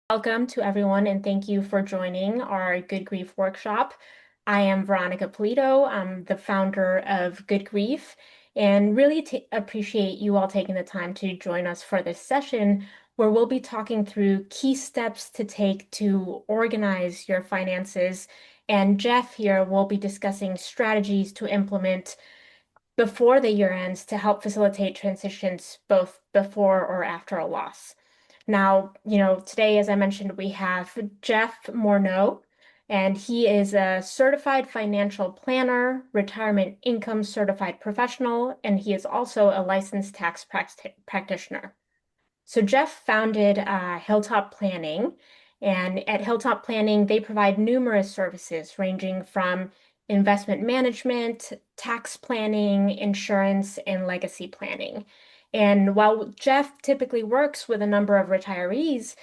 Welcome to everyone, and thank you for joining our Good Grief workshop. I am Veronica Polito. I'm the founder of Good Grief, and really appreciate you all taking the time to join us for this session where we'll be talking through key steps to take to organize your finances. And Jeff here will be discussing strategies to implement before the year ends to help facilitate transitions both before or after a loss. Now, today, as I mentioned, we have Jeff Morneau, and he is a certified financial planner, retirement income certified professional, and he is also a licensed tax practitioner. So Jeff founded Hilltop Planning, and at Hilltop Planning, they provide numerous services ranging from investment management, tax planning, insurance, and legacy planning. And while Jeff typically works with a number of retirees,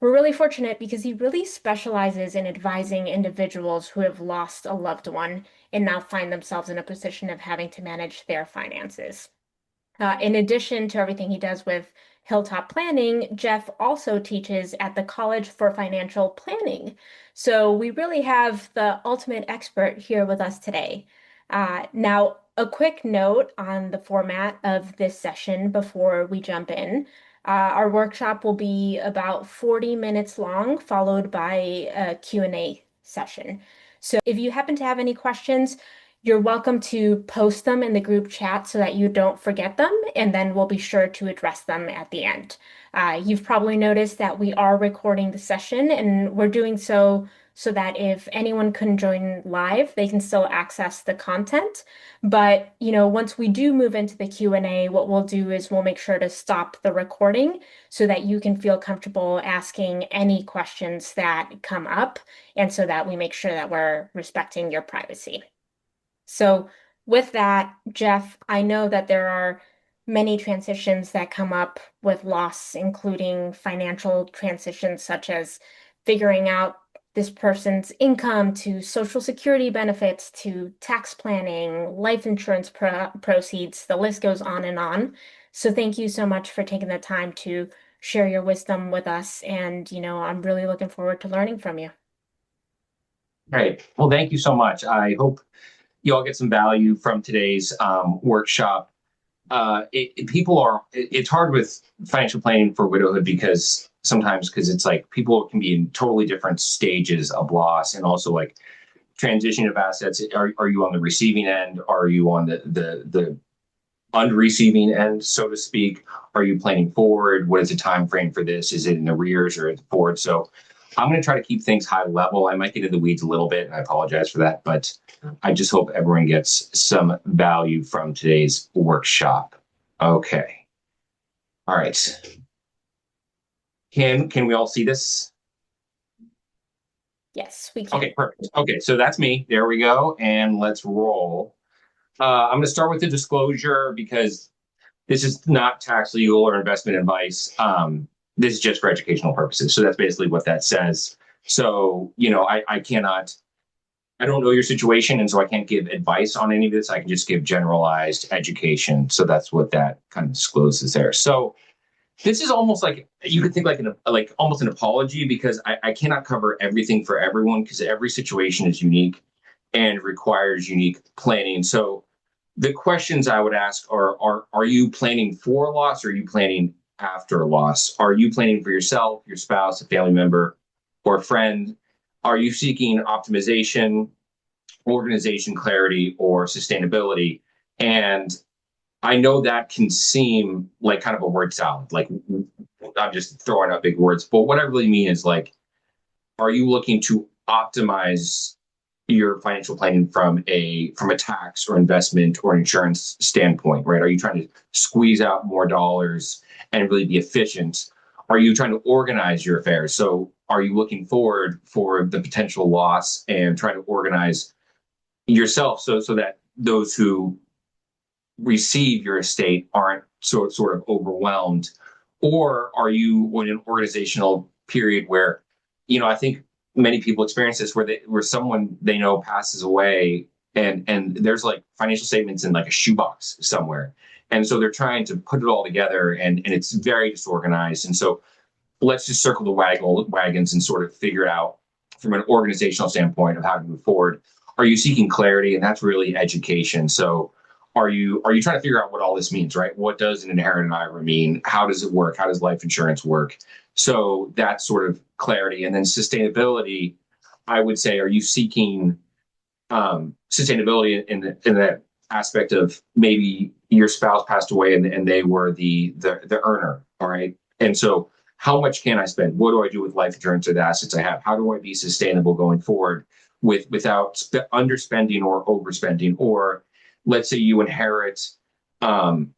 we're really fortunate because he really specializes in advising individuals who have lost a loved one and now find themselves in a position of having to manage their finances. In addition to everything he does with Hilltop Planning, Jeff also teaches at the College for Financial Planning. So we really have the ultimate expert here with us today. Now, a quick note on the format of this session before we jump in. Our workshop will be about 40 minutes long, followed by a Q&A session. So if you happen to have any questions, you're welcome to post them in the group chat so that you don't forget them, and then we'll be sure to address them at the end. You've probably noticed that we are recording the session, and we're doing so that if anyone couldn't join live, they can still access the content. But, once we do move into the Q&A, what we'll do is we'll make sure to stop the recording so that you can feel comfortable asking any questions that come up, and so that we make sure that we're respecting your privacy. So with that, Jeff, I know that there are many transitions that come up with loss, including financial transitions such as figuring out this person's income to Social Security benefits to tax planning, life insurance proceeds. The list goes on and on. So thank you so much for taking the time to share your wisdom with us. And, I'm really looking forward to learning from you. Great. Well, thank you so much. I hope you all get some value from today's workshop. It's hard with financial planning for widowhood because it's like people can be in totally different stages of loss and also like transition of assets. Are you on the receiving end? Are you on the unreceiving end, so to speak? Are you planning forward? What is the time frame for this? Is it in arrears or forward? So I'm going to try to keep things high level. I might get into the weeds a little bit, and I apologize for that, but I just hope everyone gets some value from today's workshop. Okay. All right. Can we all see this? Yes, we can. Okay, perfect. Okay, so that's me. There we go. And let's roll. I'm going to start with the disclosure because this is not tax, legal, or investment advice. This is just for educational purposes. So that's basically what that says. So, I don't know your situation, and so I can't give advice on any of this. I can just give generalized education. So that's what that kind of discloses there. So this is almost like you could think like almost an apology because I cannot cover everything for everyone because every situation is unique and requires unique planning. So the questions I would ask are you planning for loss or are you planning after loss? Are you planning for yourself, your spouse, a family member, or a friend? Are you seeking optimization, organization, clarity, or sustainability? And I know that can seem like kind of a word salad. Like I'm just throwing out big words, but what I really mean is like, are you looking to optimize your financial planning from a tax or investment or insurance standpoint, right? Are you trying to squeeze out more dollars and really be efficient? Are you trying to organize your affairs? So are you looking forward for the potential loss and trying to organize yourself so that those who receive your estate aren't sort of overwhelmed? Or are you in an organizational period where, I think many people experience this where someone they know passes away and there's like financial statements in like a shoebox somewhere. And so they're trying to put it all together and it's very disorganized. And so let's just circle the wagons and sort of figure out from an organizational standpoint of how to move forward. Are you seeking clarity? And that's really education. So are you trying to figure out what all this means, right? What does an inherent IRA mean? How does it work? How does life insurance work? So that's sort of clarity. And then sustainability, I would say, are you seeking sustainability in that aspect of maybe your spouse passed away and they were the earner, all right? And so how much can I spend? What do I do with life insurance or the assets I have? How do I be sustainable going forward without underspending or overspending? Or let's say you um,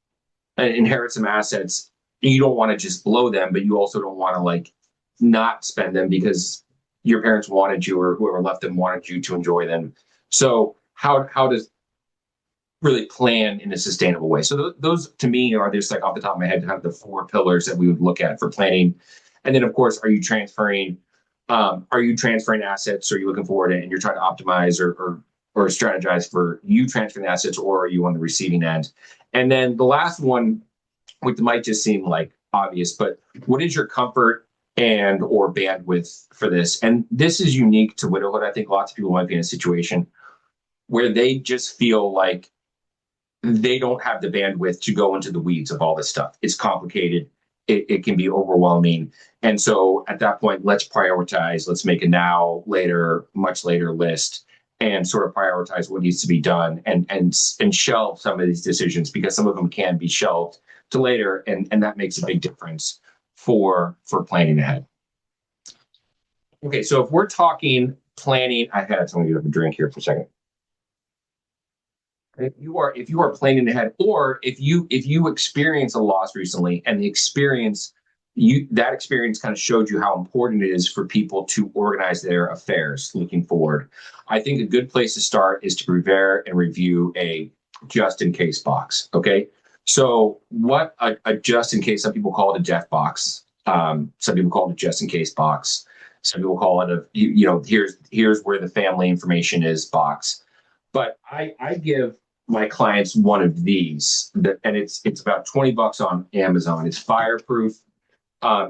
inherit some assets, and you don't want to just blow them, but you also don't want to like not spend them because your parents wanted you or whoever left them wanted you to enjoy them. So how does really plan in a sustainable way? So those to me are just like off the top of my head, kind of the four pillars that we would look at for planning. And then of course, are you transferring? Are you transferring assets? Are you looking forward and you're trying to optimize or strategize for you transferring assets, or are you on the receiving end? And then the last one, which might just seem like obvious, but what is your comfort and or bandwidth for this? And this is unique to widowhood. I think lots of people might be in a situation where they just feel like they don't have the bandwidth to go into the weeds of all this stuff. It's complicated. It can be overwhelming. And so at that point, let's prioritize. Let's make a now, later, much later list and sort of prioritize what needs to be done and shelve some of these decisions because some of them can be shelved to later. And that makes a big difference for planning ahead. Okay, so if we're talking planning ahead, so I'm gonna get up a drink here for a second. If you are planning ahead, or if you experience a loss recently and the experience that experience kind of showed you how important it is for people to organize their affairs looking forward, I think a good place to start is to prepare and review a just in case box. Okay, so what a just in case, some people call it a death box, some people call it a just in case box, some people call it a here's where the family information is box. But I give my clients one of these, and it's about $20 on Amazon. It's fireproof.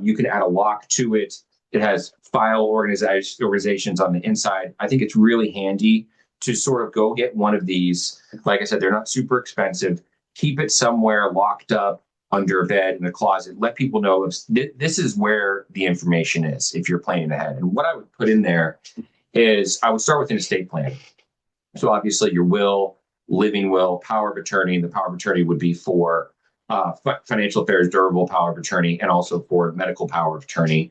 You can add a lock to it. It has file organizations on the inside. I think it's really handy to sort of go get one of these. Like I said, they're not super expensive. Keep it somewhere locked up under a bed in a closet. Let people know this is where the information is if you're planning ahead. And what I would put in there is I would start with an estate plan. So obviously your will, living will, power of attorney, and the power of attorney would be for financial affairs, durable power of attorney, and also for medical power of attorney.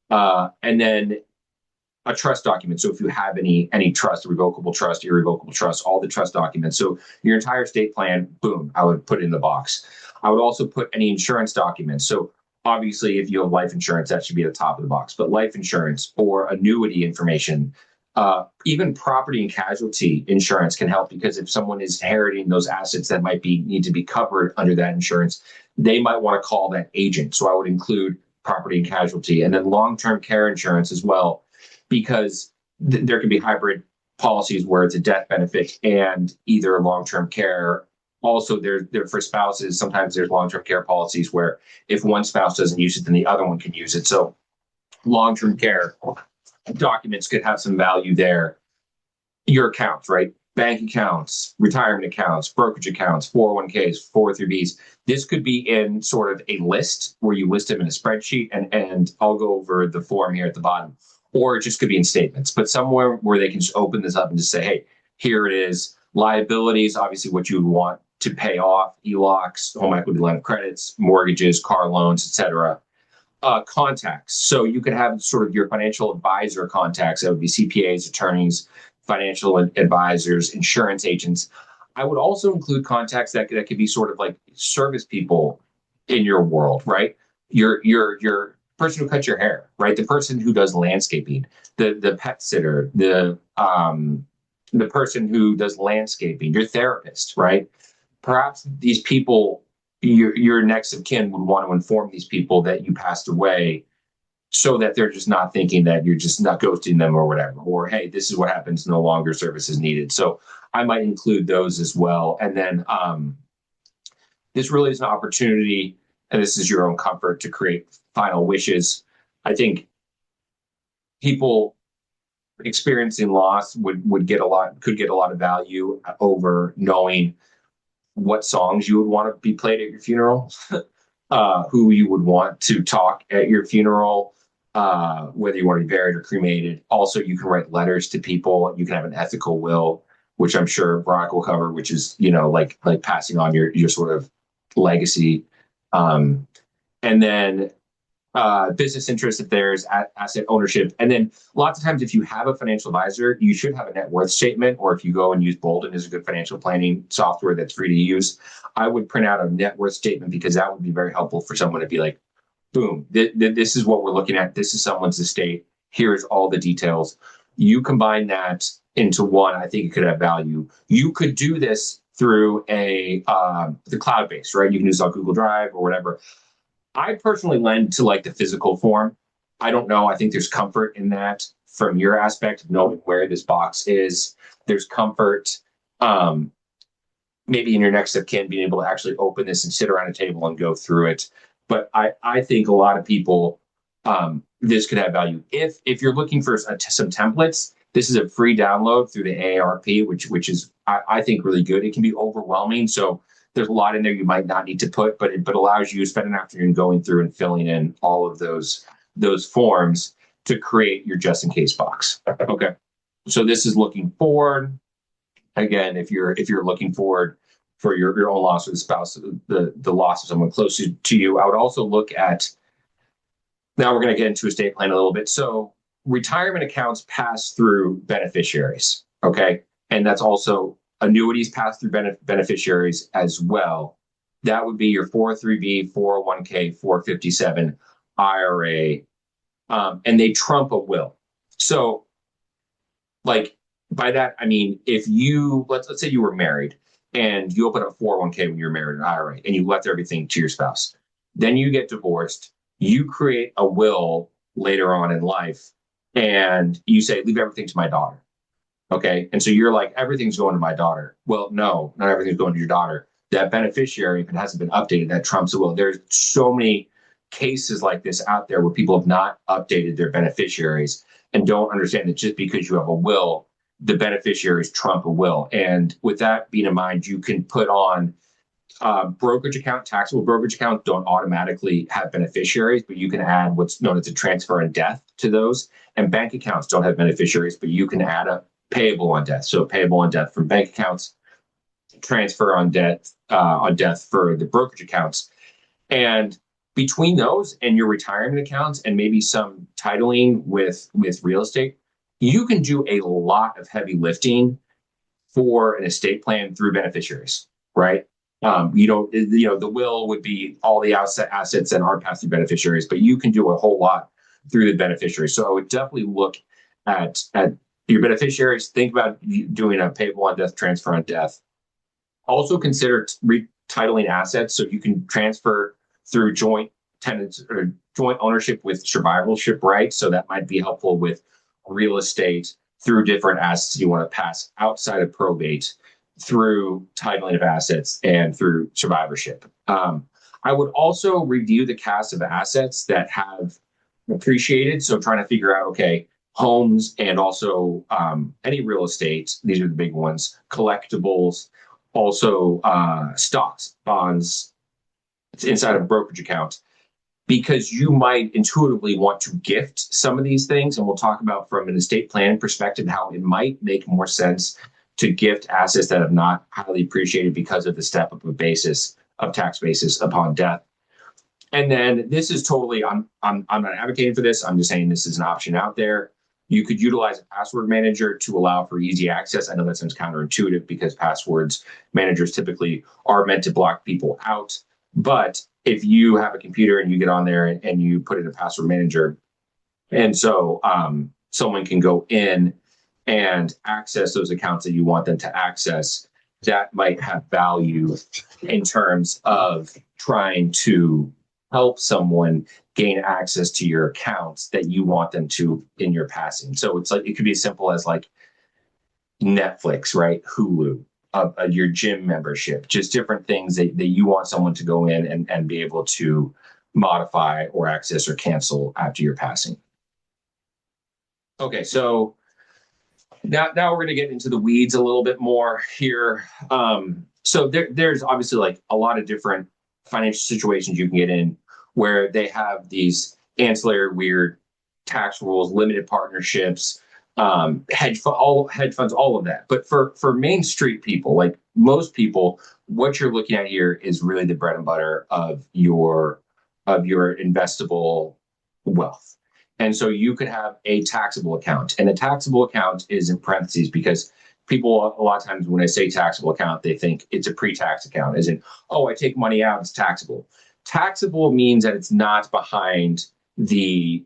And then a trust document. So if you have any trust, revocable trust, irrevocable trust, all the trust documents. So your entire estate plan, boom, I would put it in the box. I would also put any insurance documents. So obviously, if you have life insurance, that should be at the top of the box. But life insurance or annuity information, even property and casualty insurance can help because if someone is inheriting those assets that need to be covered under that insurance, they might want to call that agent. So I would include property and casualty, and then long-term care insurance as well, because there can be hybrid policies where it's a death benefit and either long-term care. Also, there for spouses, sometimes there's long-term care policies where if one spouse doesn't use it, then the other one can use it. So long-term care documents could have some value there. Your accounts, right? Bank accounts, retirement accounts, brokerage accounts, 401ks, 403bs. This could be in sort of a list where you list them in a spreadsheet, and I'll go over the form here at the bottom. Or it just could be in statements, but somewhere where they can just open this up and just say, hey, here it is. Liabilities, obviously what you would want to pay off, ELOCs, home equity line of credits, mortgages, car loans, etc. Contacts. So you could have sort of your financial advisor contacts. That would be CPAs, attorneys, financial advisors, insurance agents. I would also include contacts that could be sort of like service people in your world, right? Your person who cuts your hair, right? The person who does landscaping, the pet sitter, the person who does landscaping, your therapist, right? Perhaps these people, your next of kin would want to inform these people that you passed away so that they're just not thinking that you're just not ghosting them or whatever, or hey, this is what happens, no longer services needed. So I might include those as well. And then this really is an opportunity, and this is your own comfort, to create final wishes. I think people experiencing loss would get a lot could get a lot of value over knowing what songs you would want to be played at your funeral, who you would want to talk at your funeral, whether you want to be buried or cremated. Also, you can write letters to people. You can have an ethical will, which I'm sure Brock will cover, which is like passing on your sort of legacy. And then business interest if there's asset ownership. And then lots of times, if you have a financial advisor, you should have a net worth statement. Or if you go and use Bolden as a good financial planning software that's free to use, I would print out a net worth statement because that would be very helpful for someone to be like, boom, this is what we're looking at. This is someone's estate. Here's all the details. You combine that into one, I think it could have value. You could do this through the cloud based, right? You can use it on Google Drive or whatever. I personally lend to like the physical form. I don't know. I think there's comfort in that from your aspect of knowing where this box is. There's comfort, um, maybe in your next of kin being able to actually open this and sit around a table and go through it. But I think a lot of people, this could have value. If you're looking for some templates, this is a free download through the AARP, which is I think really good. It can be overwhelming, so there's a lot in there you might not need to put, but it allows you to spend an afternoon going through and filling in all of those forms to create your just in case box. Okay, so this is looking forward. Again, if you're looking forward for your own loss or the spouse, the loss of someone close to you, I would also look at. Now we're going to get into estate plan a little bit. So retirement accounts pass through beneficiaries. Okay, and that's also annuities pass through beneficiaries as well. That would be your 403b, 401k, 457 IRA, and they trump a will. So, like by that, I mean if you let's say you were married and you open up 401k when you're married, an IRA, and you left everything to your spouse, then you get divorced. You create a will later on in life, and you say, "Leave everything to my daughter." Okay. And so you're like, everything's going to my daughter. Well, no, not everything's going to your daughter. That beneficiary, if it hasn't been updated, that trumps the will. There's so many cases like this out there where people have not updated their beneficiaries and don't understand that just because you have a will, the beneficiaries trump a will. And with that being in mind, you can put on brokerage account, taxable brokerage accounts don't automatically have beneficiaries, but you can add what's known as a transfer and death to those. And bank accounts don't have beneficiaries, but you can add a payable on death. So payable on death for bank accounts, transfer on death for the brokerage accounts. And between those and your retirement accounts and maybe some titling with real estate, you can do a lot of heavy lifting for an estate plan through beneficiaries, right? The will would be all the assets that are passed through beneficiaries, but you can do a whole lot through the beneficiaries. So I would definitely look at your beneficiaries. Think about doing a payable on death, transfer on death. Also consider retitling assets so you can transfer through joint tenants or joint ownership with survivorship rights. So that might be helpful with real estate through different assets you want to pass outside of probate through titling of assets and through survivorship. I would also review the cast of assets that have appreciated. So trying to figure out, okay, homes and also any real estate. These are the big ones. Collectibles, also stocks, bonds. It's inside of a brokerage account because you might intuitively want to gift some of these things. And we'll talk about from an estate planning perspective how it might make more sense to gift assets that have not highly appreciated because of the step up of tax basis upon death. And then this is totally, I'm not advocating for this. I'm just saying this is an option out there. You could utilize a password manager to allow for easy access. I know that sounds counterintuitive because passwords managers typically are meant to block people out. But if you have a computer and you get on there and you put in a password manager, and so someone can go in and access those accounts that you want them to access, that might have value in terms of trying to help someone gain access to your accounts that you want them to in your passing. So it's like, it could be as simple as like Netflix, right? Hulu, your gym membership, just different things that you want someone to go in and be able to modify or access or cancel after your passing. Okay, so now we're going to get into the weeds a little bit more here. So there's obviously like a lot of different financial situations you can get in where they have these ancillary weird tax rules, limited partnerships, all hedge funds, all of that. But for Main Street people, like most people, what you're looking at here is really the bread and butter of your investable wealth. And so you could have a taxable account. And a taxable account is in parentheses because people, a lot of times when I say taxable account, they think it's a pre-tax account, as in, oh, I take money out, it's taxable. Taxable means that it's not behind the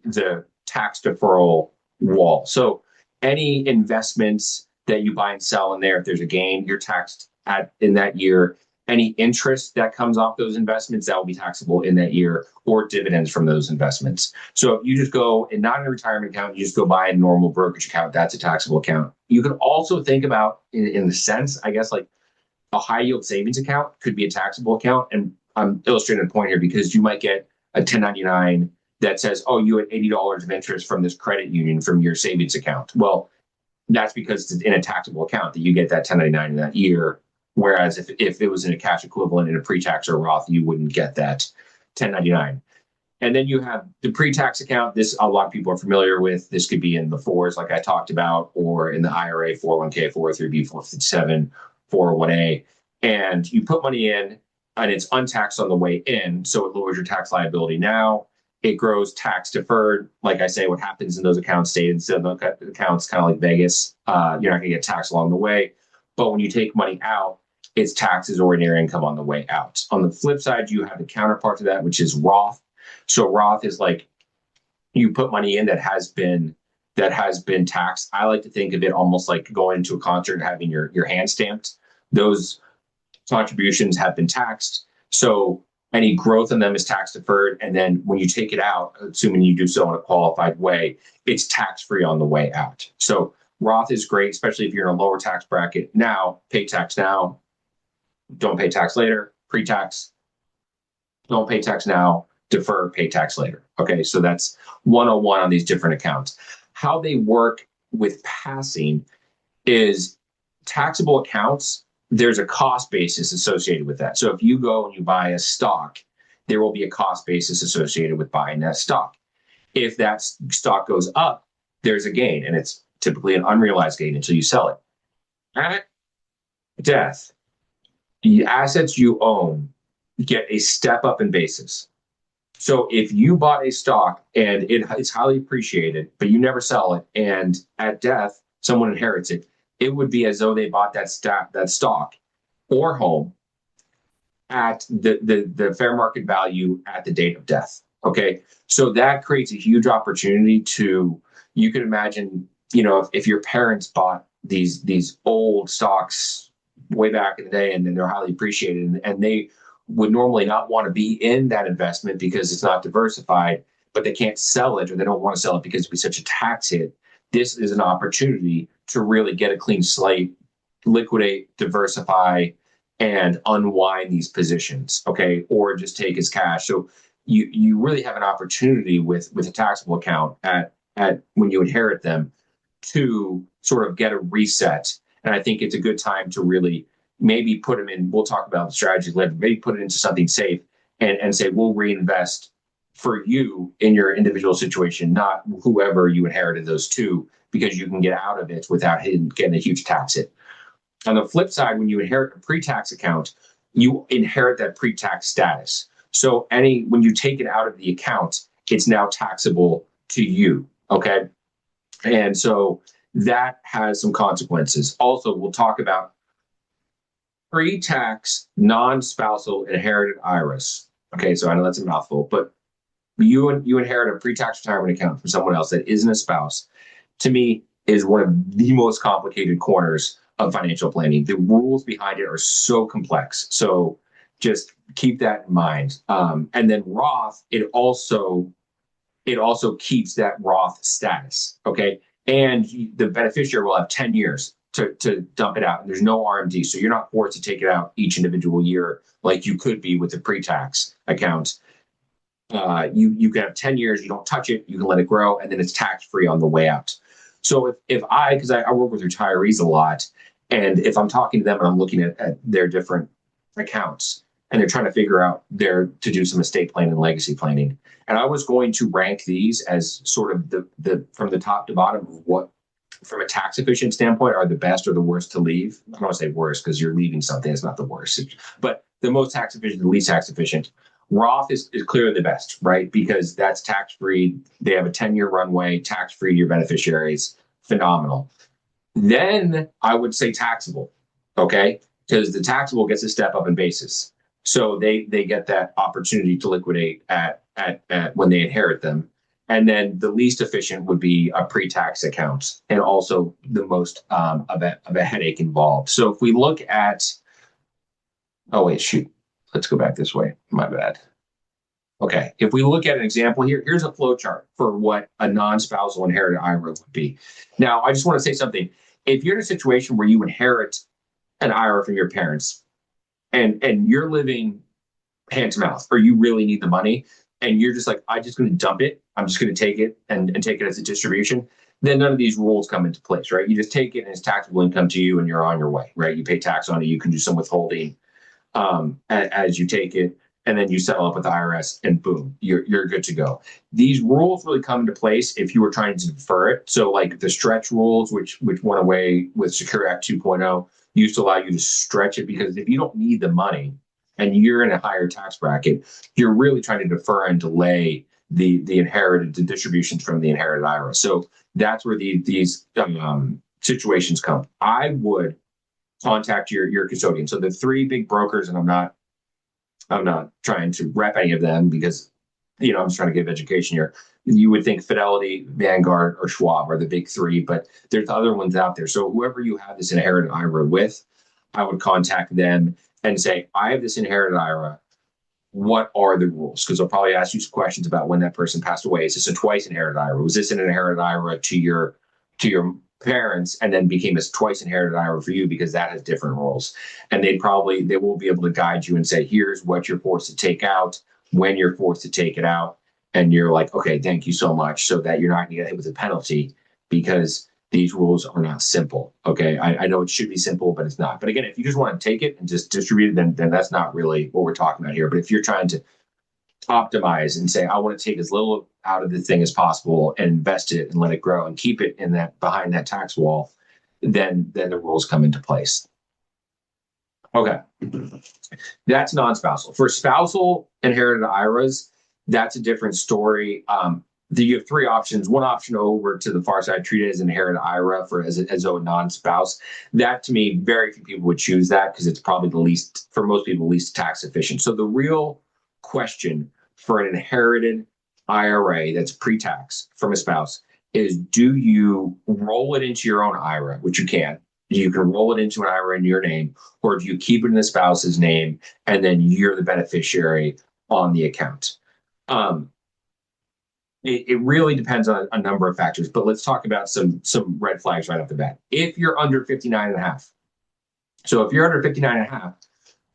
tax deferral wall. So any investments that you buy and sell in there, if there's a gain, you're taxed in that year. Any interest that comes off those investments, that will be taxable in that year, or dividends from those investments. So if you just go and not in a retirement account, you just go buy a normal brokerage account, that's a taxable account. You could also think about in the sense, I guess, like a high yield savings account could be a taxable account. And I'm illustrating a point here because you might get a 1099 that says, oh, you had $80 of interest from this credit union from your savings account. Well, that's because it's in a taxable account that you get that 1099 in that year. Whereas if it was in a cash equivalent in a pre-tax or Roth, you wouldn't get that 1099. And then you have the pre-tax account. This a lot of people are familiar with. This could be in the fours, like I talked about, or in the IRA, 401k, 403b, 457, 401a. And you put money in, and it's untaxed on the way in, so it lowers your tax liability now. It grows tax deferred. Like I say, what happens in those accounts stays in the accounts, kind of like Vegas. You're not going to get taxed along the way. But when you take money out, it's taxed as ordinary income on the way out. On the flip side, you have the counterpart to that, which is Roth. So Roth is like you put money in that has been taxed. I like to think of it almost like going to a concert and having your hand stamped. Those contributions have been taxed. So any growth in them is tax deferred. And then when you take it out, assuming you do so in a qualified way, it's tax free on the way out. So Roth is great, especially if you're in a lower tax bracket. Now, pay tax now, don't pay tax later. Pre-tax, don't pay tax now, defer, pay tax later. Okay, so that's 101 on these different accounts. How they work with passing is taxable accounts, there's a cost basis associated with that. So if you go and you buy a stock, there will be a cost basis associated with buying that stock. If that stock goes up, there's a gain, and it's typically an unrealized gain until you sell it. At death, the assets you own get a step up in basis. So if you bought a stock and it's highly appreciated, but you never sell it, and at death someone inherits it, it would be as though they bought that stock or home at the fair market value at the date of death. Okay, so that creates a huge opportunity to, you can imagine, if your parents bought these old stocks way back in the day and then they're highly appreciated, and they would normally not want to be in that investment because it's not diversified, but they can't sell it or they don't want to sell it because it'd be such a tax hit. This is an opportunity to really get a clean slate, liquidate, diversify, and unwind these positions, okay, or just take as cash. So you really have an opportunity with a taxable account at when you inherit them to sort of get a reset. And I think it's a good time to really maybe put them in. We'll talk about the strategy later. Maybe put it into something safe and say we'll reinvest for you in your individual situation, not whoever you inherited those to, because you can get out of it without getting a huge tax hit. On the flip side, when you inherit a pre-tax account, you inherit that pre-tax status. So when you take it out of the account, it's now taxable to you. Okay. And so that has some consequences. Also, we'll talk about pre-tax non-spousal inherited IRAs. Okay, so I know that's a mouthful, but you inherit a pre-tax retirement account from someone else that isn't a spouse. To me, is one of the most complicated corners of financial planning. The rules behind it are so complex. So just keep that in mind. And then Roth, it also keeps that Roth status. Okay, and the beneficiary will have 10 years to dump it out. And there's no RMD. So you're not forced to take it out each individual year like you could be with the pre-tax account. You can have 10 years, you don't touch it, you can let it grow, and then it's tax free on the way out. So if I, because I work with retirees a lot, and if I'm talking to them and I'm looking at their different accounts and they're trying to figure out their to do some estate planning and legacy planning, and I was going to rank these as sort of the from the top to bottom of what from a tax efficient standpoint are the best or the worst to leave. I don't want to say worst because you're leaving something that's not the worst, but the most tax efficient, the least tax efficient. Roth is clearly the best, right? Because that's tax free. They have a 10-year runway, tax free to your beneficiaries. Phenomenal. Then I would say taxable, okay? Because the taxable gets a step up in basis. So they get that opportunity to liquidate at when they inherit them. And then the least efficient would be a pre-tax account and also the most of a headache involved. So if we look at, oh wait, shoot, let's go back this way. My bad. Okay, if we look at an example here, here's a flow chart for what a non-spousal inherited IRA would be. Now, I just want to say something. If you're in a situation where you inherit an IRA from your parents and you're living hand to mouth, or you really need the money, and you're just like, I'm just going to dump it, I'm just going to take it and take it as a distribution, then none of these rules come into place, right? You just take it and it's taxable income to you and you're on your way, right? You pay tax on it, you can do some withholding as you take it, and then you settle up with the IRS, and boom, you're good to go. These rules really come into place if you were trying to defer it. So, like the stretch rules, which went away with Secure Act 2.0, used to allow you to stretch it because if you don't need the money and you're in a higher tax bracket, you're really trying to defer and delay the inherited the distributions from the inherited IRA. So that's where these situations come. I would contact your custodian. So the three big brokers, and I'm not trying to rep any of them because I'm just trying to give education here. You would think Fidelity, Vanguard, or Schwab are the big three, but there's other ones out there. So whoever you have this inherited IRA with, I would contact them and say, I have this inherited IRA. What are the rules? Because they'll probably ask you some questions about when that person passed away. Is this a twice inherited IRA? Was this an inherited IRA to your parents and then became a twice inherited IRA for you because that has different rules? And they will be able to guide you and say, here's what you're forced to take out, when you're forced to take it out. And you're like, okay, thank you so much, so that you're not going to get hit with a penalty because these rules are not simple. Okay. I know it should be simple, but it's not. But again, if you just want to take it and just distribute it, then that's not really what we're talking about here. But if you're trying to optimize and say, I want to take as little out of the thing as possible and invest it and let it grow and keep it in that behind that tax wall, then the rules come into place. Okay. That's non-spousal. For spousal inherited IRAs, that's a different story. You have three options. One option over to the far side, treated as inherited IRA as though a non-spouse. That to me, very few people would choose that because it's probably the least, for most people, least tax efficient. So the real question for an inherited IRA that's pre-tax from a spouse is, do you roll it into your own IRA, which you can. You can roll it into an IRA in your name, or do you keep it in the spouse's name and then you're the beneficiary on the account? It really depends on a number of factors, but let's talk about some red flags right off the bat. If you're under 59 and a half, so if you're under 59 and a half,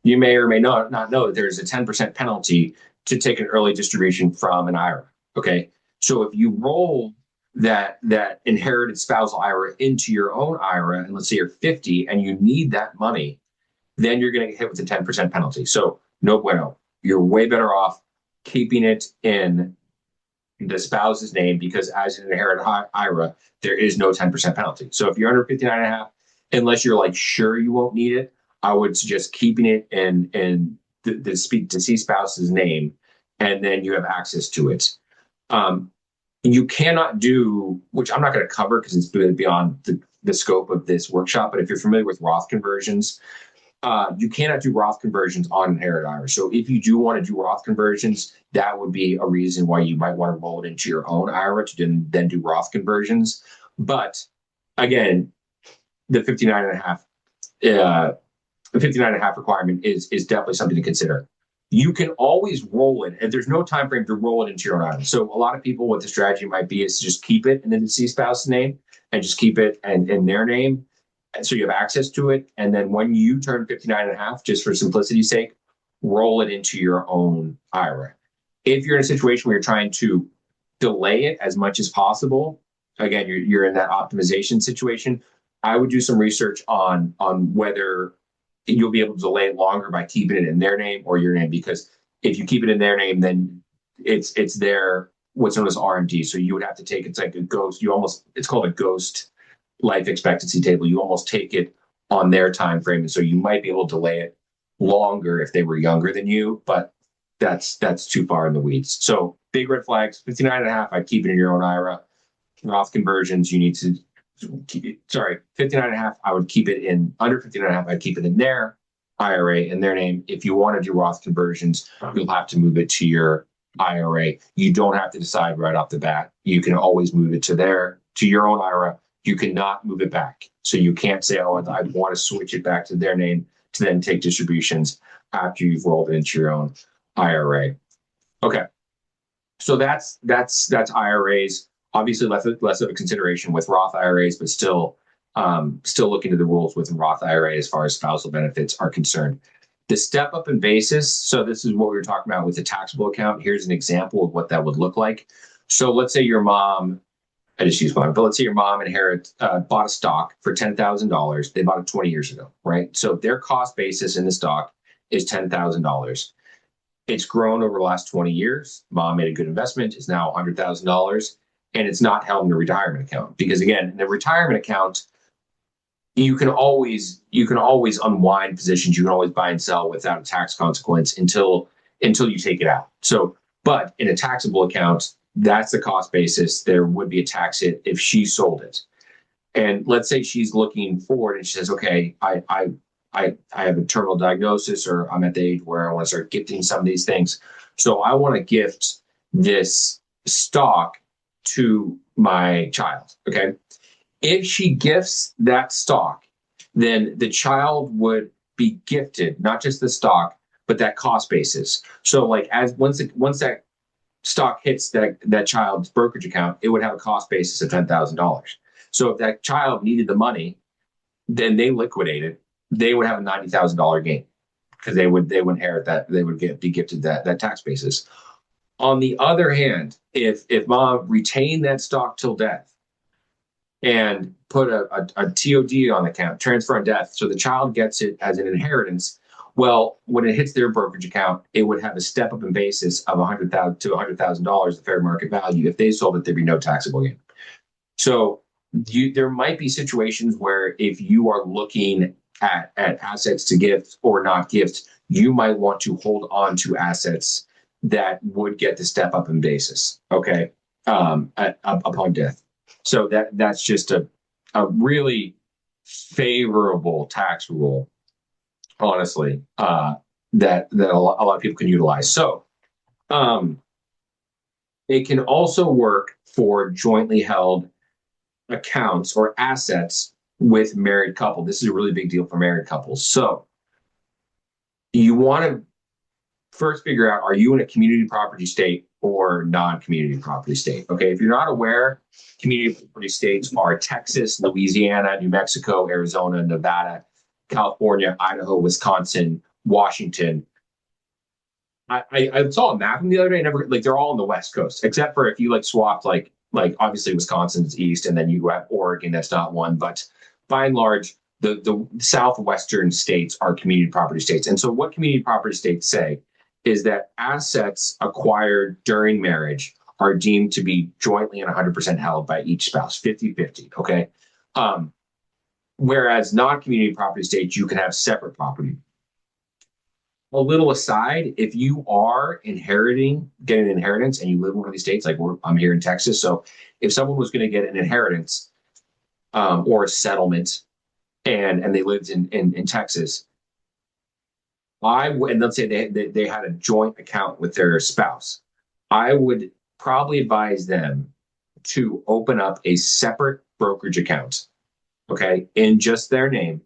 you may or may not know that there's a 10% penalty to take an early distribution from an IRA. Okay. So if you roll that inherited spousal IRA into your own IRA, and let's say you're 50 and you need that money, then you're going to get hit with a 10% penalty. So no bueno. You're way better off keeping it in the spouse's name because as an inherited IRA, there is no 10% penalty. So if you're under 59 and a half, unless you're like sure you won't need it, I would suggest keeping it in the deceased spouse's name, and then you have access to it. You cannot do, which I'm not going to cover because it's beyond the scope of this workshop, but if you're familiar with Roth conversions, you cannot do Roth conversions on inherited IRA. So if you do want to do Roth conversions, that would be a reason why you might want to roll it into your own IRA to then do Roth conversions. But again, the 59 and a half, the 59 and a half requirement is definitely something to consider. You can always roll it, and there's no time frame to roll it into your own IRA. So a lot of people, what the strategy might be is to just keep it in the deceased spouse's name and just keep it in their name. And so you have access to it. And then when you turn 59 and a half, just for simplicity's sake, roll it into your own IRA. If you're in a situation where you're trying to delay it as much as possible, again, you're in that optimization situation. I would do some research on whether you'll be able to delay it longer by keeping it in their name or your name. Because if you keep it in their name, then it's their what's known as RMD. So you would have to take it's like a ghost. You almost it's called a ghost life expectancy table. You almost take it on their time frame, and so you might be able to delay it longer if they were younger than you, but that's too far in the weeds. So big red flags, 59 and a half, I'd keep it in your own IRA. Roth conversions, you need to, sorry, 59 and a half, I would keep it in under 59 and a half, I'd keep it in their IRA in their name. If you want to do Roth conversions, you'll have to move it to your IRA. You don't have to decide right off the bat. You can always move it to your own IRA. You cannot move it back. So you can't say, oh, I want to switch it back to their name to then take distributions after you've rolled it into your own IRA. Okay. So that's IRAs. Obviously, less of a consideration with Roth IRAs, but still looking to the rules with Roth IRA as far as spousal benefits are concerned. The step up in basis. So this is what we were talking about with the taxable account. Here's an example of what that would look like. So let's say your mom, I just use mom, but let's say your mom bought a stock for $10,000. They bought it 20 years ago, right? So their cost basis in the stock is $10,000. It's grown over the last 20 years. Mom made a good investment. It's now $100,000, and it's not held in a retirement account because, again, in the retirement account, you can always unwind positions. You can always buy and sell without a tax consequence until you take it out. So, but in a taxable account, that's the cost basis. There would be a tax hit if she sold it. And let's say she's looking forward and she says, okay, I have a terminal diagnosis, or I'm at the age where I want to start gifting some of these things. So I want to gift this stock to my child. Okay. If she gifts that stock, then the child would be gifted not just the stock, but that cost basis. So like once that stock hits that child's brokerage account, it would have a cost basis of $10,000. So if that child needed the money, then they liquidate it. They would have a $90,000 gain because they would inherit that. They would be gifted that tax basis. On the other hand, if mom retained that stock till death and put a TOD on the account, transfer on death, so the child gets it as an inheritance, well, when it hits their brokerage account, it would have a step up in basis of $100,000 to $100,000, the fair market value. If they sold it, there'd be no taxable gain. So there might be situations where if you are looking at assets to gift or not gift, you might want to hold on to assets that would get the step up in basis, okay, upon death. So that's just a really favorable tax rule, honestly, that a lot of people can utilize. So it can also work for jointly held accounts or assets with married couple. This is a really big deal for married couples. So you want to first figure out, are you in a community property state or non-community property state? Okay, if you're not aware, community property states are Texas, Louisiana, New Mexico, Arizona, Nevada, California, Idaho, Wisconsin, Washington. I saw a map the other day. Never like they're all on the West Coast, except for if you like swapped like obviously Wisconsin's east, and then you have Oregon. That's not one, but by and large, the southwestern states are community property states. And so, what community property states say is that assets acquired during marriage are deemed to be jointly and 100% held by each spouse, 50-50. Okay. Whereas non-community property states, you can have separate property. A little aside, if you are getting an inheritance and you live in one of these states, like I'm here in Texas. So if someone was going to get an inheritance or a settlement and they lived in Texas, and let's say they had a joint account with their spouse, I would probably advise them to open up a separate brokerage account, okay, in just their name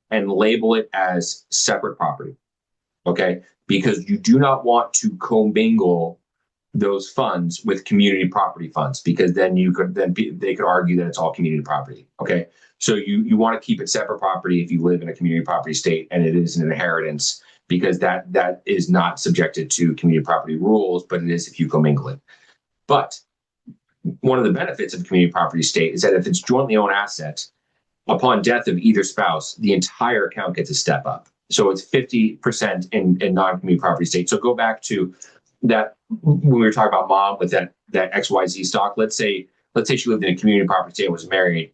and label it as separate property. Okay, because you do not want to commingle those funds with community property funds, because then they could argue that it's all community property. Okay, so you want to keep it separate property if you live in a community property state and it is an inheritance, because that is not subjected to community property rules, but it is if you commingle it. But one of the benefits of community property estate is that if it's jointly owned asset, upon death of either spouse, the entire account gets a step up. So it's 50% in non-community property estate. So go back to that when we were talking about mom with that XYZ stock. Let's say she lived in a community property estate and was married.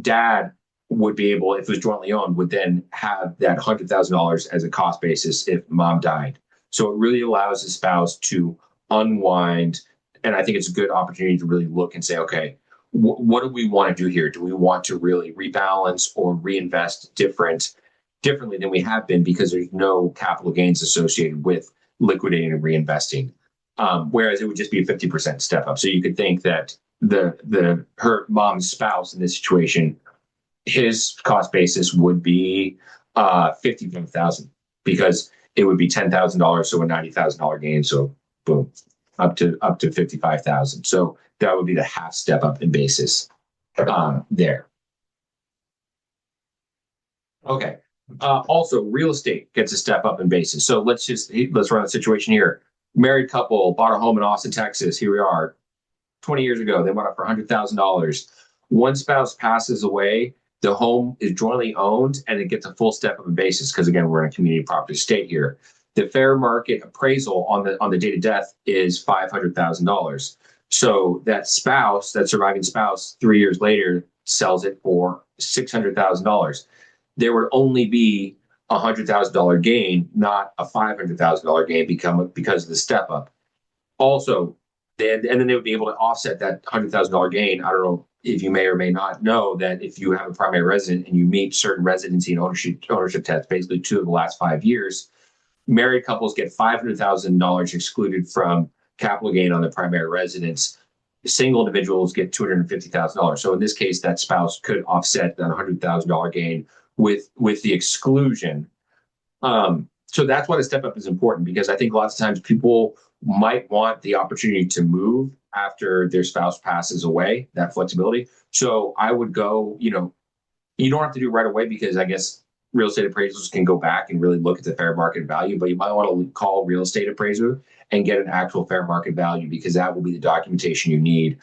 Dad would be able, if it was jointly owned, would then have that $100,000 as a cost basis if mom died. So it really allows the spouse to unwind. And I think it's a good opportunity to really look and say, okay, what do we want to do here? Do we want to really rebalance or reinvest differently than we have been, because there's no capital gains associated with liquidating and reinvesting? Whereas it would just be a 50% step up. So you could think that her mom's spouse in this situation, his cost basis would be 55,000, because it would be $10,000, so a $90,000 gain. So boom, up to 55,000. So that would be the half step up in basis there. Okay. Also, real estate gets a step up in basis. So let's run a situation here. Married couple bought a home in Austin, Texas. Here we are. 20 years ago, they bought it for $100,000. One spouse passes away, the home is jointly owned, and it gets a full step up in basis because, again, we're in a community property state here. The fair market appraisal on the date of death is $500,000. So that surviving spouse, 3 years later, sells it for $600,000. There would only be a $100,000 gain, not a $500,000 gain, because of the step up. Also, and then they would be able to offset that $100,000 gain. I don't know if you may or may not know that if you have a primary resident and you meet certain residency and ownership tests, basically 2 of the last 5 years, married couples get $500,000 excluded from capital gain on the primary residence. Single individuals get $250,000. So in this case, that spouse could offset that $100,000 gain with the exclusion. So that's why the step up is important, because I think lots of times people might want the opportunity to move after their spouse passes away, that flexibility. So I would go, you don't have to do it right away, because I guess real estate appraisals can go back and really look at the fair market value, but you might want to call a real estate appraiser and get an actual fair market value, because that will be the documentation you need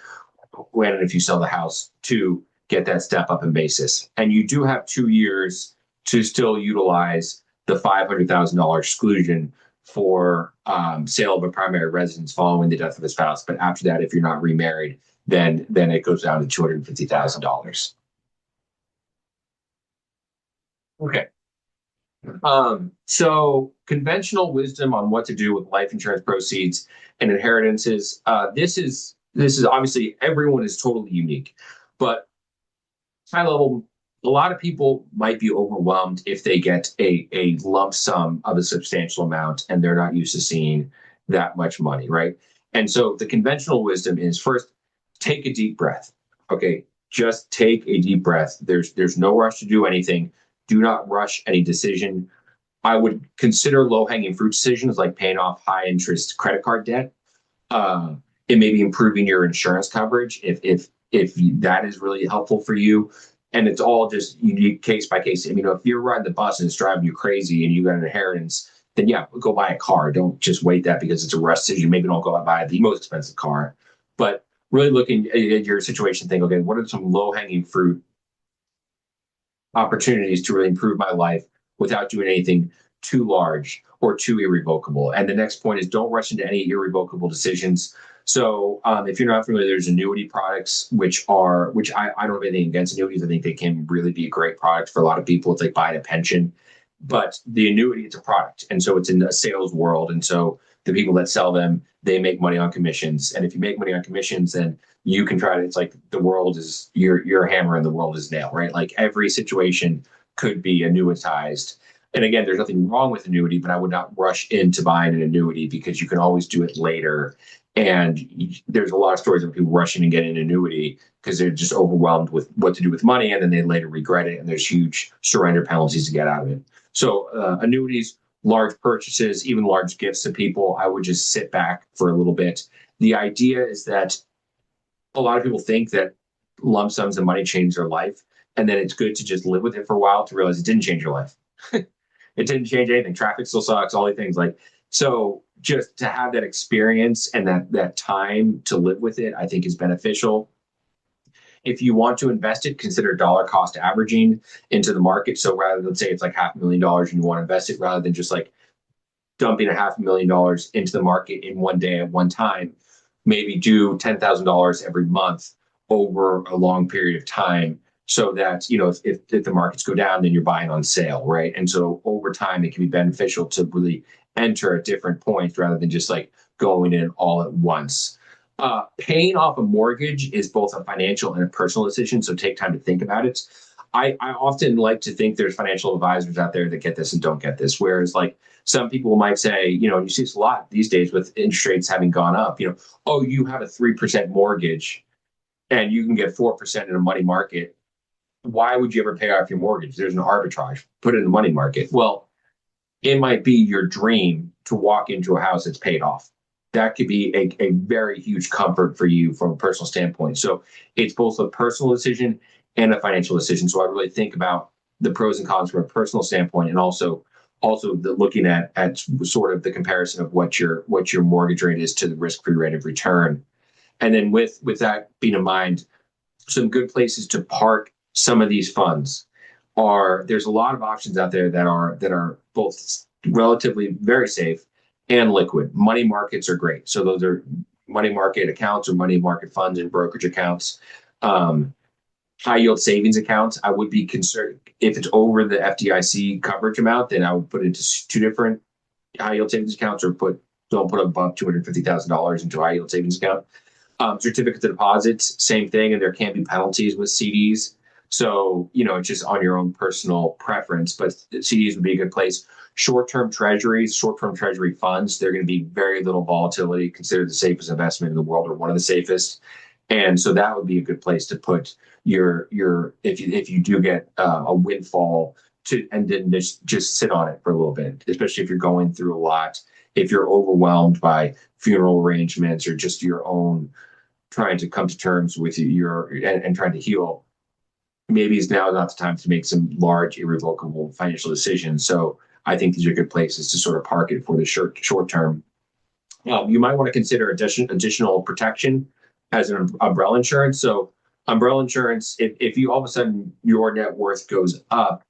when and if you sell the house to get that step up in basis. And you do have 2 years to still utilize the $500,000 exclusion for sale of a primary residence following the death of a spouse. But after that, if you're not remarried, then it goes down to $250,000. Okay. So conventional wisdom on what to do with life insurance proceeds and inheritances. This is obviously, everyone is totally unique, but high level, a lot of people might be overwhelmed if they get a lump sum of a substantial amount and they're not used to seeing that much money, right? And so the conventional wisdom is, first, take a deep breath. Okay, just take a deep breath. There's no rush to do anything. Do not rush any decision. I would consider low-hanging fruit decisions like paying off high-interest credit card debt. It may be improving your insurance coverage if that is really helpful for you. And it's all just unique case by case. I mean, if you're riding the bus and it's driving you crazy and you got an inheritance, then yeah, go buy a car. Don't just wait that because it's a rush decision. Maybe don't go out and buy the most expensive car. But really looking at your situation, think, okay, what are some low-hanging fruit opportunities to really improve my life without doing anything too large or too irrevocable? And the next point is, don't rush into any irrevocable decisions. So if you're not familiar, there's annuity products, which I don't have anything against annuities. I think they can really be a great product for a lot of people. It's like buying a pension, but the annuity, it's a product. And so it's in the sales world. And so the people that sell them, they make money on commissions. And if you make money on commissions, then you can try to, it's like the world is your hammer and the world is nail, right? Like every situation could be annuitized. And again, there's nothing wrong with annuity, but I would not rush into buying an annuity, because you can always do it later. And there's a lot of stories of people rushing and getting an annuity because they're just overwhelmed with what to do with money, and then they later regret it, and there's huge surrender penalties to get out of it. So annuities, large purchases, even large gifts to people, I would just sit back for a little bit. The idea is that a lot of people think that lump sums of money change their life, and then it's good to just live with it for a while to realize it didn't change your life. It didn't change anything. Traffic still sucks, all these things like so just to have that experience and that time to live with it, I think is beneficial. If you want to invest it, consider dollar cost averaging into the market. So rather than say it's like $500,000 and you want to invest it rather than just like dumping $500,000 into the market in one day at one time, maybe do $10,000 every month over a long period of time so that, if the markets go down, then you're buying on sale, right? And so over time, it can be beneficial to really enter at different points rather than just like going in all at once. Paying off a mortgage is both a financial and a personal decision, so take time to think about it. I often like to think there's financial advisors out there that get this and don't get this. Whereas, like, some people might say, you see this a lot these days with interest rates having gone up, oh, you have a 3% mortgage and you can get 4% in a money market. Why would you ever pay off your mortgage? There's an arbitrage. Put it in the money market. Well, it might be your dream to walk into a house that's paid off. That could be a very huge comfort for you from a personal standpoint. So it's both a personal decision and a financial decision. So I really think about the pros and cons from a personal standpoint, and also looking at sort of the comparison of what your mortgage rate is to the risk-free rate of return. And then with that being in mind, some good places to park some of these funds there's a lot of options out there that are both relatively very safe and liquid. Money markets are great. So those are money market accounts or money market funds and brokerage accounts. High yield savings accounts, I would be concerned if it's over the FDIC coverage amount, then I would put it into two different high yield savings accounts, or don't put above $250,000 into a high yield savings account. Certificates of deposits, same thing, and there can be penalties with CDs. So, it's just on your own personal preference, but CDs would be a good place. Short-term treasuries, short-term treasury funds, they're going to be very little volatility, considered the safest investment in the world, or one of the safest. And so that would be a good place to put your if you do get a windfall and then just sit on it for a little bit, especially if you're going through a lot, if you're overwhelmed by funeral arrangements or just your own trying to come to terms with and trying to heal. Maybe it's now not the time to make some large irrevocable financial decisions. So I think these are good places to sort of park it for the short term. You might want to consider additional protection as an umbrella insurance. So umbrella insurance, if you all of a sudden your net worth goes up,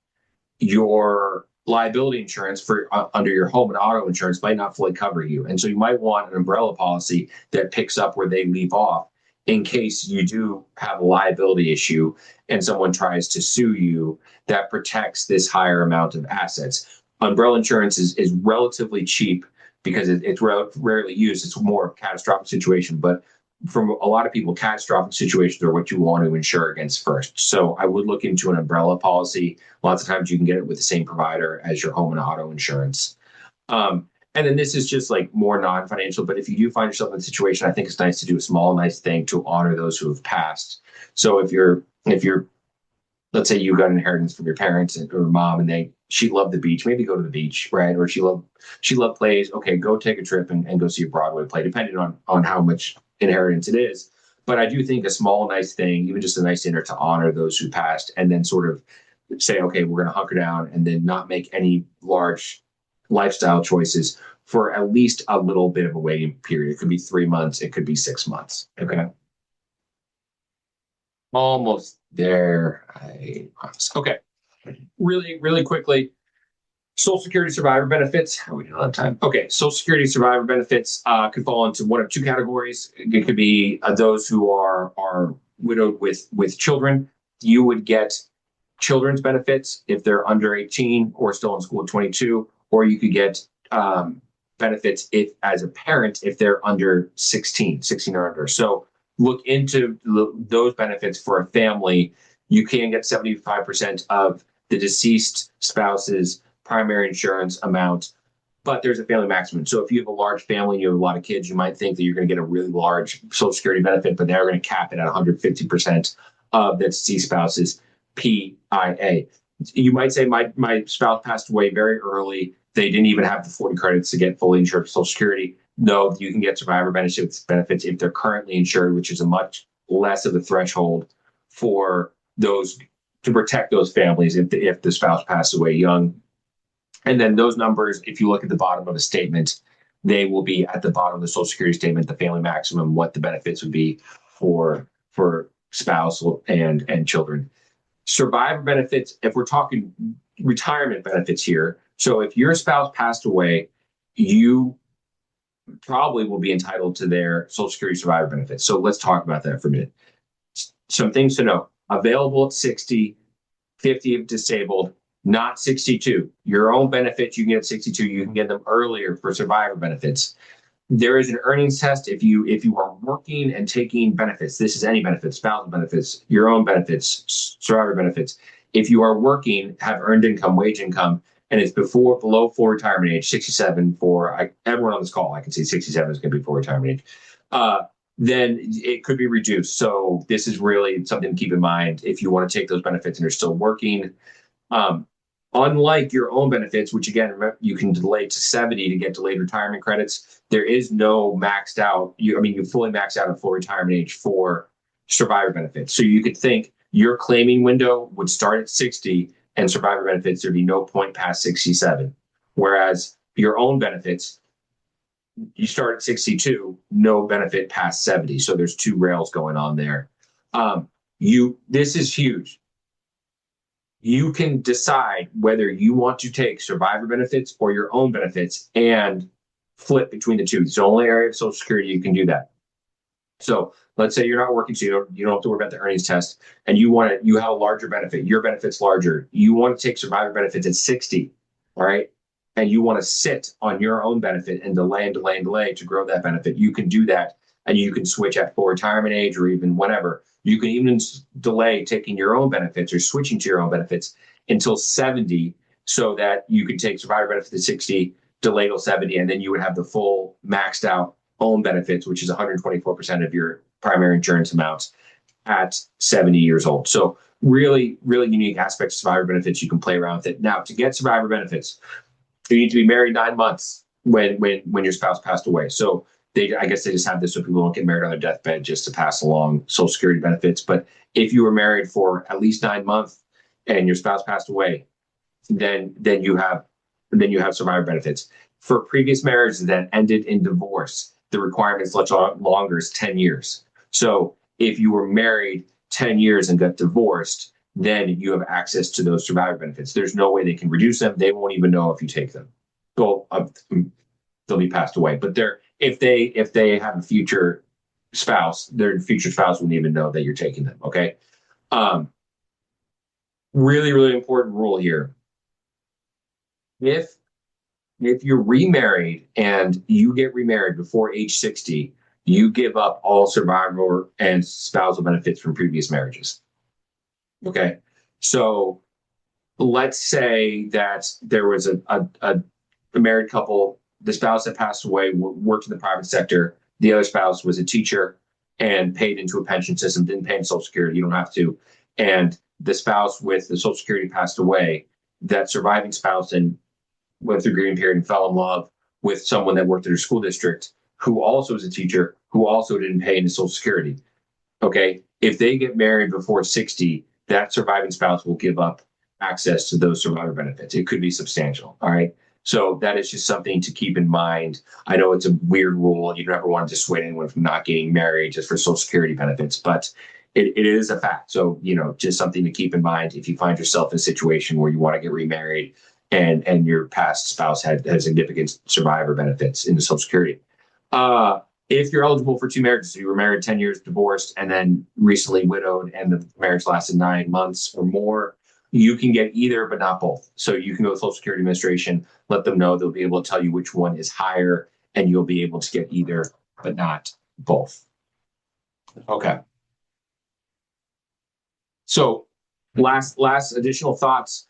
your liability insurance for under your home and auto insurance might not fully cover you. And so you might want an umbrella policy that picks up where they leave off in case you do have a liability issue and someone tries to sue you, that protects this higher amount of assets. Umbrella insurance is relatively cheap because it's rarely used. It's more of a catastrophic situation, but from a lot of people, catastrophic situations are what you want to insure against first. So I would look into an umbrella policy. Lots of times you can get it with the same provider as your home and auto insurance. And then this is just like more non-financial, but if you do find yourself in a situation, I think it's nice to do a small, nice thing to honor those who have passed. So if you're, let's say you got an inheritance from your parents or mom, and she loved the beach, maybe go to the beach, right? Or she loved plays. Okay, go take a trip and go see a Broadway play, depending on how much inheritance it is. But I do think a small, nice thing, even just a nice dinner to honor those who passed, and then sort of say, okay, we're going to hunker down and then not make any large lifestyle choices for at least a little bit of a waiting period. It could be 3 months. It could be 6 months. Okay. Almost there. I promise. Okay. Really, really quickly. Social Security survivor benefits. How are we doing on time? Okay. Social Security survivor benefits could fall into one of two categories. It could be those who are widowed with children. You would get children's benefits if they're under 18 or still in school at 22, or you could get benefits as a parent if they're under 16 or under. So look into those benefits for a family. You can get 75% of the deceased spouse's primary insurance amount, but there's a family maximum. So if you have a large family, you have a lot of kids, you might think that you're going to get a really large Social Security benefit, but they're going to cap it at 150% of the deceased spouse's PIA. You might say, my spouse passed away very early. They didn't even have the 40 credits to get fully insured for Social Security. No, you can get survivor benefits if they're currently insured, which is a much less of a threshold for those to protect those families if the spouse passed away young. And then those numbers, if you look at the bottom of a statement, they will be at the bottom of the Social Security statement, the family maximum, what the benefits would be for spouse and children. Survivor benefits, if we're talking retirement benefits here, so if your spouse passed away, you probably will be entitled to their Social Security survivor benefits. So let's talk about that for a minute. Some things to know: available at 60, 50 if disabled, not 62. Your own benefits you can get at 62, you can get them earlier for survivor benefits. There is an earnings test if you are working and taking benefits. This is any benefits, spousal benefits, your own benefits, survivor benefits. If you are working, have earned income, wage income, and it's below full retirement age, 67 everyone on this call, I can see 67 is going to be full retirement age. Then it could be reduced. So this is really something to keep in mind if you want to take those benefits and you're still working. Um, Unlike your own benefits, which again, you can delay to 70 to get delayed retirement credits, there is no maxed out. You fully max out at full retirement age for survivor benefits. So you could think your claiming window would start at 60 and survivor benefits, there'd be no point past 67. Whereas your own benefits, you start at 62, no benefit past 70. So there's two rails going on there. This is huge. You can decide whether you want to take survivor benefits or your own benefits and flip between the two. It's the only area of Social Security you can do that. So let's say you're not working, so you don't have to worry about the earnings test, and you have a larger benefit. Your benefit's larger. You want to take survivor benefits at 60, all right? And you want to sit on your own benefit and delay and delay and delay to grow that benefit. You can do that, and you can switch at full retirement age or even whenever. You can even delay taking your own benefits or switching to your own benefits until 70 so that you can take survivor benefits at 60, delay till 70, and then you would have the full maxed out own benefits, which is 124% of your primary insurance amounts at 70 years old. So really, really unique aspects of survivor benefits. You can play around with it. Now, to get survivor benefits, you need to be married 9 months when your spouse passed away. So I guess they just have this so people don't get married on their deathbed just to pass along Social Security benefits. But if you were married for at least 9 months and your spouse passed away, then you have survivor benefits. For previous marriages that ended in divorce, the requirement is much longer, is 10 years. So if you were married 10 years and got divorced, then you have access to those survivor benefits. There's no way they can reduce them. They won't even know if you take them. Well, they'll be passed away. But if they have a future spouse, their future spouse wouldn't even know that you're taking them. Okay. Really, really important rule here. If you're remarried and you get remarried before age 60, you give up all survivor and spousal benefits from previous marriages. Okay. So let's say that there was a married couple, the spouse that passed away worked in the private sector, the other spouse was a teacher and paid into a pension system, didn't pay in Social Security, you don't have to. And the spouse with the Social Security passed away, that surviving spouse and went through grieving period and fell in love with someone that worked at her school district who also was a teacher, who also didn't pay into Social Security. Okay. If they get married before 60, that surviving spouse will give up access to those survivor benefits. It could be substantial. All right. So that is just something to keep in mind. I know it's a weird rule. You never want to dissuade anyone from not getting married just for Social Security benefits, but it is a fact. So, just something to keep in mind if you find yourself in a situation where you want to get remarried and your past spouse had significant survivor benefits in the Social Security. If you're eligible for two marriages, so you were married 10 years, divorced, and then recently widowed, and the marriage lasted 9 months or more, you can get either, but not both. So you can go to Social Security Administration, let them know, they'll be able to tell you which one is higher, and you'll be able to get either, but not both. Okay. So last additional thoughts.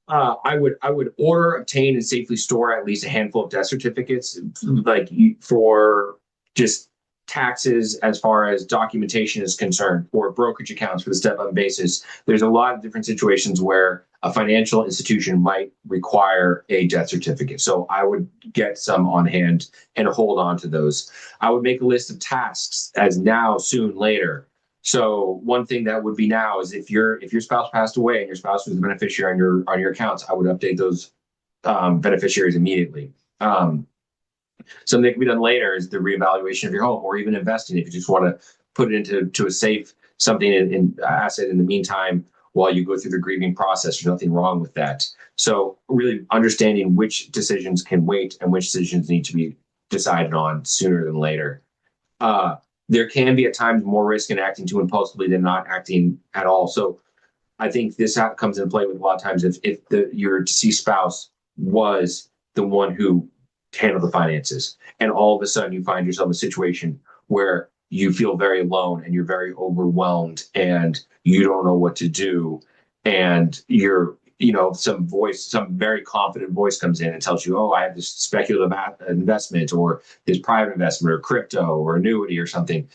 I would order, obtain, and safely store at least a handful of death certificates, like for just taxes as far as documentation is concerned, or brokerage accounts for the step-up basis. There's a lot of different situations where a financial institution might require a death certificate. So I would get some on hand and hold on to those. I would make a list of tasks as now, soon, later. So one thing that would be now is if your spouse passed away and your spouse was the beneficiary on your accounts, I would update those beneficiaries immediately. Something that can be done later is the reevaluation of your home, or even investing if you just want to put it into a safe something in asset in the meantime while you go through the grieving process. There's nothing wrong with that. So really understanding which decisions can wait and which decisions need to be decided on sooner than later. Uh, there can be at times more risk in acting too impulsively than not acting at all. So I think this comes into play with a lot of times if your deceased spouse was the one who handled the finances, and all of a sudden you find yourself in a situation where you feel very alone and you're very overwhelmed and you don't know what to do, and some very confident voice comes in and tells you, oh, I have this speculative investment or this private investment or crypto or annuity or something.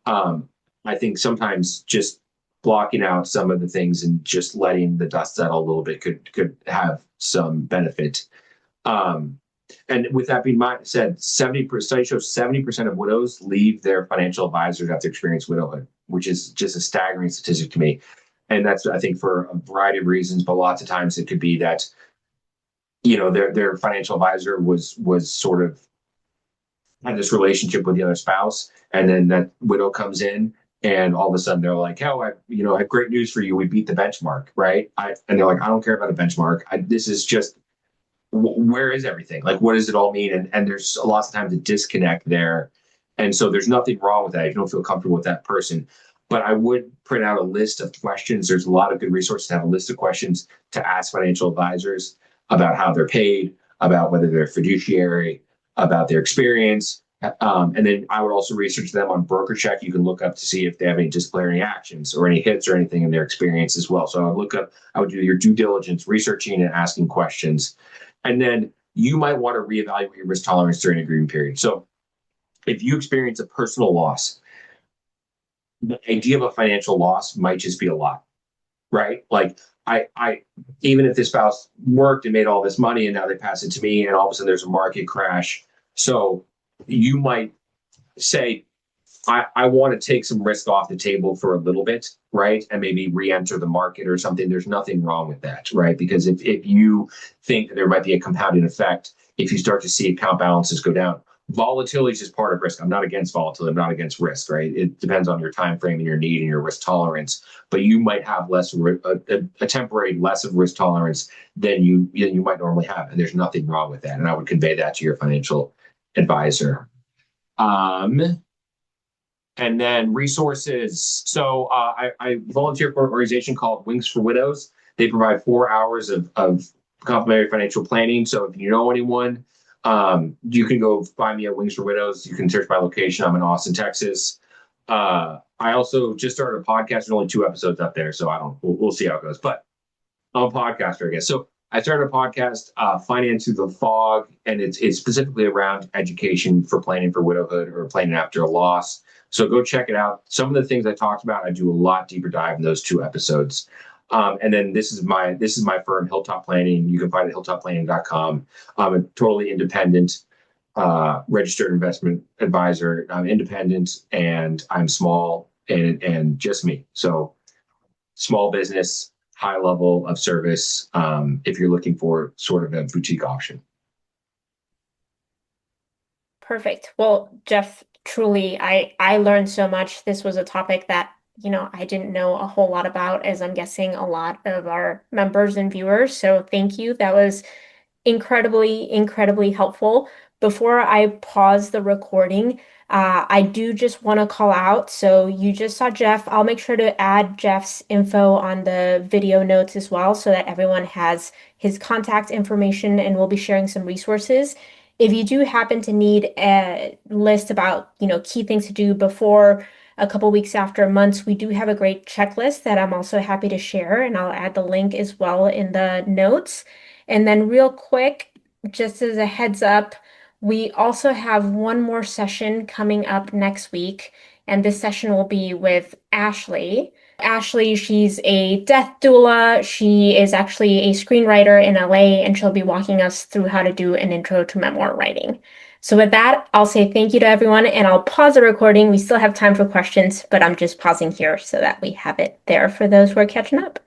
um, I think sometimes just blocking out some of the things and just letting the dust settle a little bit could have some benefit. Um, and with that being said, 70% study shows 70% of widows leave their financial advisors after experience widowhood, which is just a staggering statistic to me. And that's, I think, for a variety of reasons, but lots of times it could be that their financial advisor was sort of had this relationship with the other spouse, and then that widow comes in, and all of a sudden they're like, "Oh, I have great news for you. We beat the benchmark, right?" And they're like, "I don't care about a benchmark. This is just where is everything? Like, what does it all mean?" And there's lots of times a disconnect there, and so there's nothing wrong with that if you don't feel comfortable with that person. But I would print out a list of questions. There's a lot of good resources to have a list of questions to ask financial advisors about how they're paid, about whether they're fiduciary, about their experience. And then I would also research them on broker check. You can look up to see if they have any disciplinary actions or any hits or anything in their experience as well. So I would do your due diligence, researching and asking questions. And then you might want to reevaluate your risk tolerance during a grieving period. So if you experience a personal loss, the idea of a financial loss might just be a lot, right? Like I even if this spouse worked and made all this money and now they pass it to me and all of a sudden there's a market crash. So you might say, I want to take some risk off the table for a little bit, right? And maybe re-enter the market or something. There's nothing wrong with that, right? Because if you think that there might be a compounding effect, if you start to see account balances go down, volatility is just part of risk. I'm not against volatility. I'm not against risk, right? It depends on your time frame and your need and your risk tolerance. But you might have a temporary less of risk tolerance than you might normally have, and there's nothing wrong with that. And I would convey that to your financial advisor. Um, and then resources. So I volunteer for an organization called Wings for Widows. They provide 4 hours of complimentary financial planning. So if you know anyone, you can go find me at Wings for Widows. You can search by location. I'm in Austin, Texas. I also just started a podcast. There's only 2 episodes up there, so we'll see how it goes. But I'm a podcaster, I guess. So I started a podcast, Finance Through the Fog, and it's specifically around education for planning for widowhood or planning after a loss. So go check it out. Some of the things I talked about, I do a lot deeper dive in those 2 episodes. And then this is my firm, Hilltop Planning. You can find it at hilltopplanning.com. I'm a totally independent registered investment advisor. I'm independent and I'm small and just me. So small business, high level of service, if you're looking for sort of a boutique option. Perfect. Well, Jeff, truly, I learned so much. This was a topic that, I didn't know a whole lot about, as I'm guessing a lot of our members and viewers. So thank you. That was incredibly, incredibly helpful. Before I pause the recording, I do just want to call out. So you just saw Jeff. I'll make sure to add Jeff's info on the video notes as well so that everyone has his contact information, and we'll be sharing some resources. If you do happen to need a list about, key things to do before a couple weeks after months, we do have a great checklist that I'm also happy to share, and I'll add the link as well in the notes. And then real quick, just as a heads up, we also have one more session coming up next week, and this session will be with Ashley. Ashley, she's a death doula. She is actually a screenwriter in LA, and she'll be walking us through how to do an intro to memoir writing. So with that, I'll say thank you to everyone, and I'll pause the recording. We still have time for questions, but I'm just pausing here so that we have it there for those who are catching up.